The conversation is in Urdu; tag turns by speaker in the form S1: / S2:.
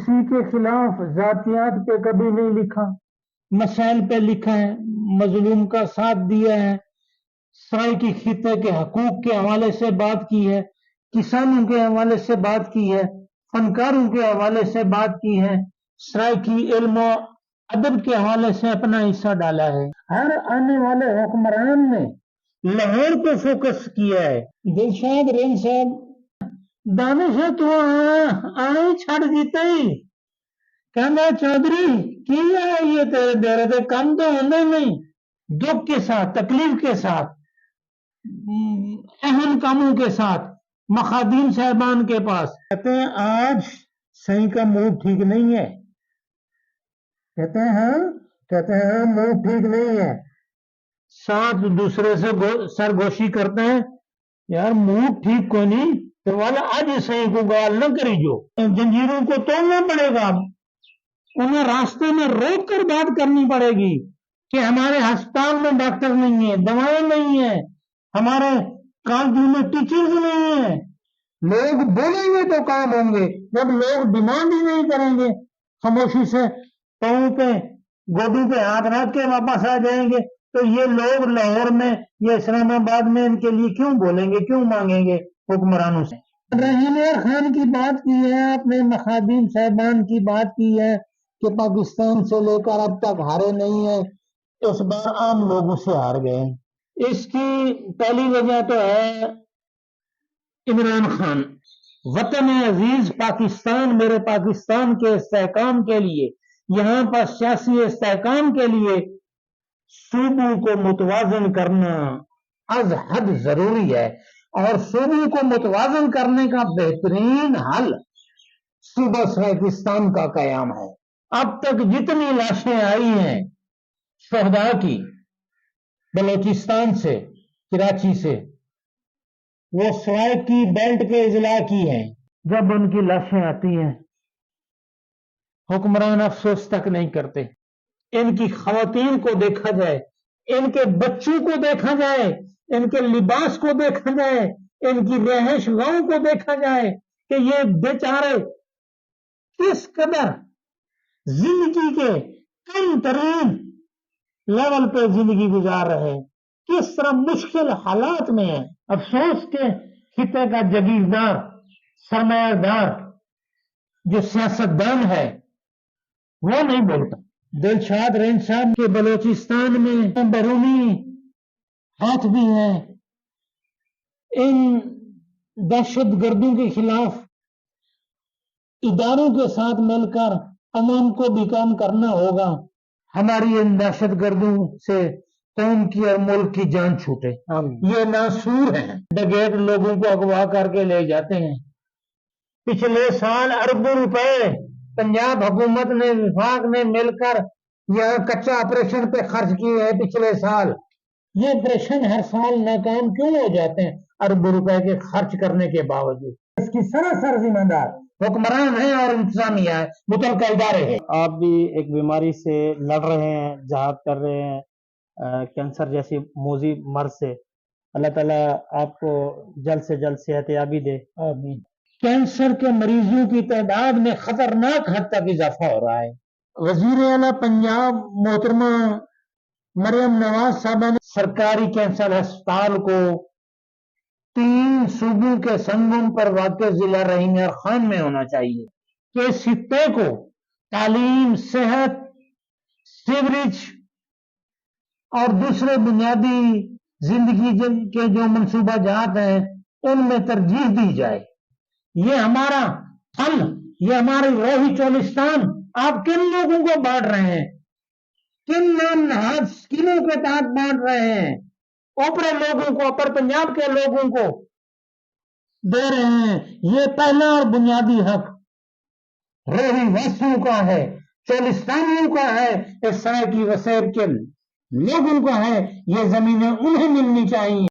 S1: کسی کے خلاف ذاتیات پہ کبھی نہیں لکھا، مسائل پہ لکھا ہے، مظلوم کا ساتھ دیا ہے، سرائیکی خطے کے حقوق کے حوالے سے بات کی ہے، کسانوں کے حوالے سے بات کی ہے، فنکاروں کے حوالے سے بات کی ہے، سرائیکی علم و ادب کے حوالے سے اپنا حصہ ڈالا ہے۔ ہر آنے والے حکمران نے لاہور کو فوکس کیا ہے۔ دلشاد رین صاحب دانش تو آئے چھڑ دیتے ہی کہنا چودھری کیا ہے یہ تیرے دیرے دے کم تو ہوندے نہیں، دکھ کے ساتھ، تکلیف کے ساتھ، اہم کاموں کے ساتھ مخادیم صاحبان کے پاس کہتے ہیں آج صحیح کا موڈ ٹھیک نہیں ہے، کہتے ہیں موڈ ٹھیک نہیں ہے، ساتھ دوسرے سے سرگوشی کرتے ہیں یار موڈ ٹھیک کو نہیں تو والا آج صحیح کو گال نہ کری جو جنجیروں کو توڑنا پڑے گا، انہیں راستے میں روک کر بات کرنی پڑے گی کہ ہمارے ہسپتال میں ڈاکٹر نہیں ہے، دوائیں نہیں ہیں، ہمارے کالجوں میں ٹیچرز نہیں ہیں، لوگ بولیں گے تو کام ہوں گے، جب لوگ ڈیمانڈ ہی نہیں کریں گے خاموشی سے پاؤں پہ گودوں پہ ہاتھ رکھ کے واپس آ جائیں گے تو یہ لوگ لاہور میں یا اسلام آباد میں ان کے لیے کیوں بولیں گے، کیوں مانگیں گے حکمرانوں سے۔ رحیم خان کی بات کی ہے، آپ نے مخادیم صاحبان کی بات کی ہے کہ پاکستان سے لے کر اب تک ہارے نہیں ہیں، اس بار عام لوگوں سے ہار گئے۔ اس کی پہلی وجہ تو ہے عمران خان، وطن عزیز پاکستان، میرے پاکستان کے استحکام کے لیے، یہاں پر سیاسی استحکام کے لیے صوبوں کو متوازن کرنا از حد ضروری ہے، اور صوبوں کو متوازن کرنے کا بہترین حل صوبہ سرائیکستان کا قیام ہے۔ اب تک جتنی لاشیں آئی ہیں شہداء کی بلوچستان سے، کراچی سے، وہ سرائیکی بیلٹ کے اضلاع کی ہیں، جب ان کی لاشیں آتی ہیں حکمران افسوس تک نہیں کرتے۔ ان کی خواتین کو دیکھا جائے، ان کے بچوں کو دیکھا جائے، ان کے لباس کو دیکھا جائے، ان کی رہائش گاہوں کو دیکھا جائے کہ یہ بیچارے کس قدر زندگی کے کم ترین لیول پہ زندگی گزار رہے ہیں، کس طرح مشکل حالات میں ہیں۔ افسوس کے خطے کا جگیردار، سرمایہ دار جو سیاستدان ہے وہ نہیں بولتا۔ دلشاد رین صاحب کے بلوچستان میں بیرونی ہاتھ بھی ہیں، ان دہشت گردوں کے خلاف اداروں کے ساتھ مل کر عوام کو بھی کام کرنا ہوگا، ہماری ان دہشت گردوں سے قوم کی اور ملک کی جان چھوٹے۔ یہ ناسور ہیں، ڈگیٹ لوگوں کو اغوا کر کے لے جاتے ہیں۔ پچھلے سال اربوں روپے پنجاب حکومت نے، وفاق نے مل کر یہاں کچا آپریشن پہ خرچ کیے ہیں پچھلے سال۔ یہ آپریشن ہر سال ناکام کیوں ہو جاتے ہیں اربوں روپے کے خرچ کرنے کے باوجود؟ اس کی سراسر ذمہ دار حکمران ہیں اور انتظامیہ ہے، متعلقہ ادارے ہیں۔
S2: آپ بھی ایک بیماری سے لڑ رہے ہیں، جہاد کر رہے ہیں، کینسر جیسی موذی مرض سے، اللہ تعالیٰ آپ کو جلد سے جلد صحت یابی دے۔
S1: آمین۔ کینسر کے مریضوں کی تعداد میں خطرناک حد تک اضافہ ہو رہا ہے۔ وزیر اعلیٰ پنجاب محترمہ مریم نواز صاحبہ نے سرکاری کینسر ہسپتال کو 3 صوبوں کے سنگم پر واقع ضلع رحیم خان میں ہونا چاہیے کہ اس خطے کو تعلیم، صحت، سیوریج اور دوسرے بنیادی زندگی کے جو منصوبہ جات ہیں ان میں ترجیح دی جائے۔ یہ ہمارا حل، یہ ہماری روحی چولستان آپ کن لوگوں کو بانٹ رہے ہیں، کن نام نہاد اسکیموں کے تحت بانٹ رہے ہیں؟ اوپرے لوگوں کو، اوپر پنجاب کے لوگوں کو دے رہے ہیں۔ یہ پہلا اور بنیادی حق روحی واسطوں کا ہے، چولستانیوں کا ہے، اس طرح کی وسیر کے لوگوں کا ہے، یہ زمینیں انہیں ملنی چاہیے۔